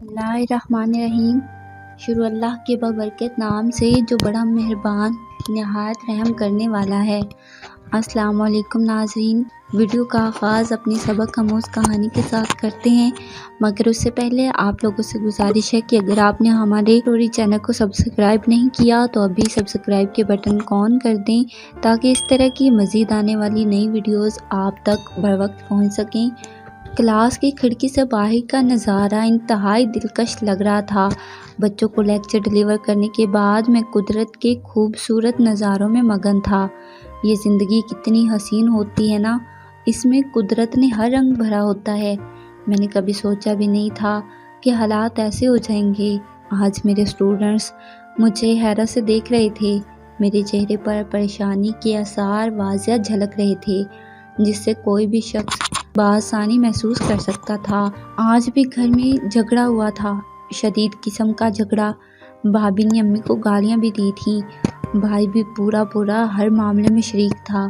اللہ الرحمن الرحیم۔ شروع اللہ کے بابرکت نام سے جو بڑا مہربان نہایت رحم کرنے والا ہے۔ السلام علیکم ناظرین، ویڈیو کا آغاز اپنی سبق آموز کہانی کے ساتھ کرتے ہیں، مگر اس سے پہلے آپ لوگوں سے گزارش ہے کہ اگر آپ نے ہمارے اسٹوری چینل کو سبسکرائب نہیں کیا تو ابھی سبسکرائب کے بٹن کو آن کر دیں تاکہ اس طرح کی مزید آنے والی نئی ویڈیوز آپ تک بر وقت پہنچ سکیں۔ کلاس کی کھڑکی سے باہر کا نظارہ انتہائی دلکش لگ رہا تھا۔ بچوں کو لیکچر ڈیلیور کرنے کے بعد میں قدرت کے خوبصورت نظاروں میں مگن تھا۔ یہ زندگی کتنی حسین ہوتی ہے نا، اس میں قدرت نے ہر رنگ بھرا ہوتا ہے۔ میں نے کبھی سوچا بھی نہیں تھا کہ حالات ایسے ہو جائیں گے۔ آج میرے اسٹوڈنٹس مجھے حیرت سے دیکھ رہے تھے، میرے چہرے پر پریشانی کے آثار واضح جھلک رہے تھے، جس سے کوئی بھی شخص بآسانی محسوس کر سکتا تھا۔ آج بھی گھر میں جھگڑا ہوا تھا، شدید قسم کا جھگڑا۔ بھابی نے امی کو گالیاں بھی دی تھیں، بھائی بھی پورا ہر معاملے میں شریک تھا۔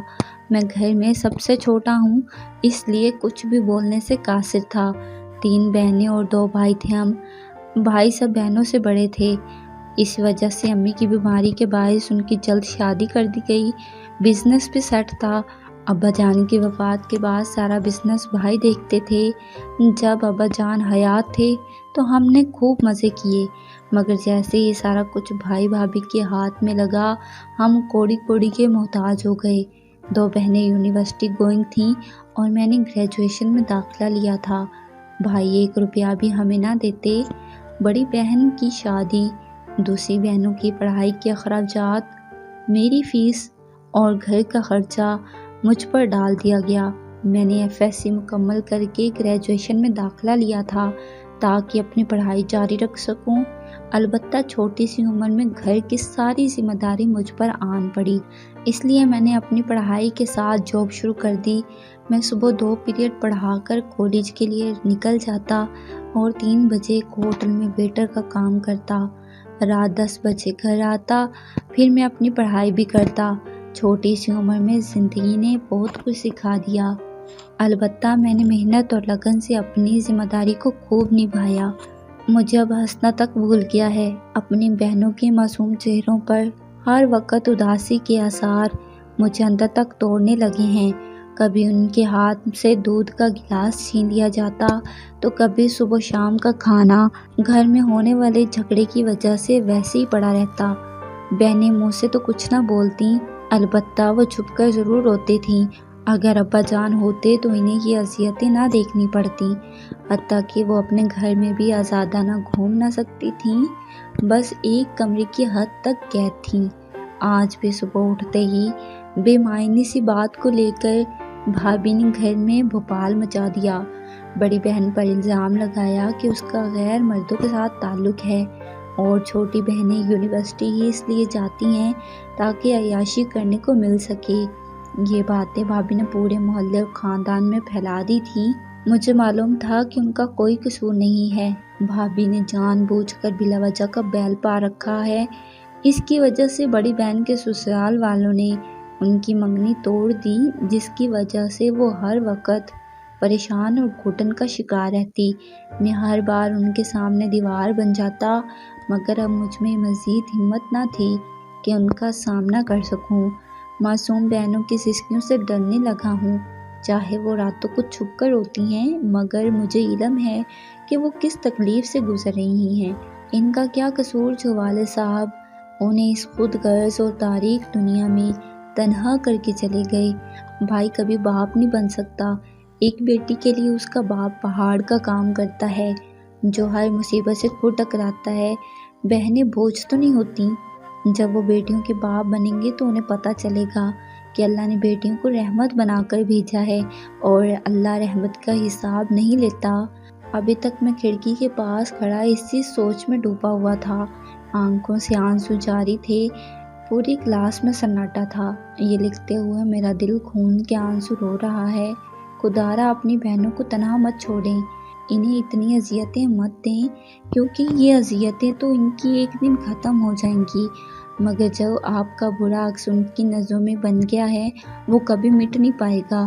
میں گھر میں سب سے چھوٹا ہوں، اس لیے کچھ بھی بولنے سے قاصر تھا۔ 3 بہنیں اور 2 بھائی تھے ہم۔ بھائی سب بہنوں سے بڑے تھے، اس وجہ سے امی کی بیماری کے باعث ان کی جلد شادی کر دی گئی۔ بزنس بھی سیٹ تھا۔ ابا جان کی وفات کے بعد سارا بزنس بھائی دیکھتے تھے۔ جب ابا جان حیات تھے تو ہم نے خوب مزے کیے، مگر جیسے یہ سارا کچھ بھائی بھابھی کے ہاتھ میں لگا، ہم کوڑی کوڑی کے محتاج ہو گئے۔ 2 بہنیں یونیورسٹی گوئنگ تھیں اور میں نے گریجویشن میں داخلہ لیا تھا۔ بھائی 1 روپیہ بھی ہمیں نہ دیتے۔ بڑی بہن کی شادی، دوسری بہنوں کی پڑھائی کے اخراجات، میری فیس اور گھر کا خرچہ مجھ پر ڈال دیا گیا۔ میں نے FSc مکمل کر کے گریجویشن میں داخلہ لیا تھا تاکہ اپنی پڑھائی جاری رکھ سکوں۔ البتہ چھوٹی سی عمر میں گھر کی ساری ذمہ داری مجھ پر آن پڑی، اس لیے میں نے اپنی پڑھائی کے ساتھ جاب شروع کر دی۔ میں صبح 2 پیریڈ پڑھا کر کالج کے لیے نکل جاتا اور 3 بجے ایک ہوٹل میں ویٹر کا کام کرتا۔ رات 10 بجے گھر آتا، پھر میں اپنی پڑھائی بھی کرتا۔ چھوٹی سی عمر میں زندگی نے بہت کچھ سکھا دیا، البتہ میں نے محنت اور لگن سے اپنی ذمہ داری کو خوب نبھایا۔ مجھے اب ہنسنا تک بھول گیا ہے۔ اپنی بہنوں کے معصوم چہروں پر ہر وقت اداسی کے آثار مجھے اندر تک توڑنے لگے ہیں۔ کبھی ان کے ہاتھ سے دودھ کا گلاس چھین لیا جاتا تو کبھی صبح شام کا کھانا گھر میں ہونے والے جھگڑے کی وجہ سے ویسے ہی پڑا رہتا۔ بہنیں منہ سے تو کچھ نہ بولتی، البتہ وہ چھپ کر ضرور روتی تھیں۔ اگر ابا جان ہوتے تو انہیں یہ اذیتیں نہ دیکھنی پڑتی، حتیٰ کہ وہ اپنے گھر میں بھی آزادانہ گھوم نہ سکتی تھیں، بس ایک کمرے کی حد تک قید تھیں۔ آج بھی صبح اٹھتے ہی بے معنی سی بات کو لے کر بھابی نے گھر میں بھوپال مچا دیا۔ بڑی بہن پر الزام لگایا کہ اس کا غیر مردوں کے ساتھ تعلق ہے اور چھوٹی بہنیں یونیورسٹی ہی اس لیے جاتی ہیں تاکہ عیاشی کرنے کو مل سکے۔ یہ باتیں بھابی نے پورے محلے اور خاندان میں پھیلا دی تھی۔ مجھے معلوم تھا کہ ان کا کوئی قصور نہیں ہے، بھابی نے جان بوجھ کر بلا وجہ کا بیل پا رکھا ہے۔ اس کی وجہ سے بڑی بہن کے سسرال والوں نے ان کی منگنی توڑ دی، جس کی وجہ سے وہ ہر وقت پریشان اور گھٹن کا شکار رہتی۔ میں ہر بار ان کے سامنے دیوار بن جاتا، مگر اب مجھ میں مزید ہمت نہ تھی کہ ان کا سامنا کر سکوں۔ معصوم بہنوں کی سسکیوں سے ڈرنے لگا ہوں، چاہے وہ راتوں کو چھپ کر روتی ہیں، مگر مجھے علم ہے کہ وہ کس تکلیف سے گزر رہی ہیں۔ ان کا کیا قصور جو والد صاحب انہیں اس خود غرض اور تاریک دنیا میں تنہا کر کے چلے گئے۔ بھائی کبھی باپ نہیں بن سکتا، ایک بیٹی کے لیے اس کا باپ پہاڑ کا کام کرتا ہے جو ہر مصیبت سے خود ٹکراتا ہے۔ بہنیں بوجھ تو نہیں ہوتی، جب وہ بیٹیوں کے باپ بنیں گے تو انہیں پتہ چلے گا کہ اللہ نے بیٹیوں کو رحمت بنا کر بھیجا ہے اور اللہ رحمت کا حساب نہیں لیتا۔ ابھی تک میں کھڑکی کے پاس کھڑا اسی سوچ میں ڈوبا ہوا تھا، آنکھوں سے آنسو جاری تھے۔ پوری کلاس میں سناٹا تھا۔ یہ لکھتے ہوئے میرا دل خون کے آنسو رو رہا ہے۔ خدارا اپنی بہنوں کو تنہا مت چھوڑیں، انہیں اتنی اذیتیں مت دیں، کیونکہ یہ اذیتیں تو ان کی ایک دن ختم ہو جائیں گی، مگر جو آپ کا برا عکس ان کی نظروں میں بن گیا ہے وہ کبھی مٹ نہیں پائے گا۔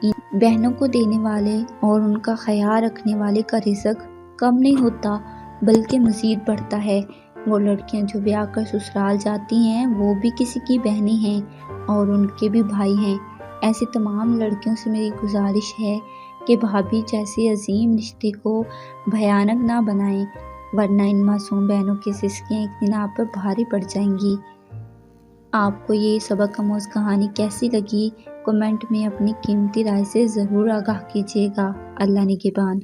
ان بہنوں کو دینے والے اور ان کا خیال رکھنے والے کا رزق کم نہیں ہوتا، بلکہ مزید بڑھتا ہے۔ وہ لڑکیاں جو بیاہ کر سسرال جاتی ہیں وہ بھی کسی کی بہنیں ہیں اور ان کے بھی بھائی ہیں۔ ایسی تمام لڑکیوں سے میری گزارش ہے کہ بھابھی جیسے عظیم رشتے کو بھیانک نہ بنائیں، ورنہ ان معصوم بہنوں کی سسکیاں ایک دن آپ پر بھاری پڑ جائیں گی۔ آپ کو یہ سبق آموز کہانی کیسی لگی؟ کمنٹ میں اپنی قیمتی رائے سے ضرور آگاہ کیجیے گا۔ اللہ نگہبان۔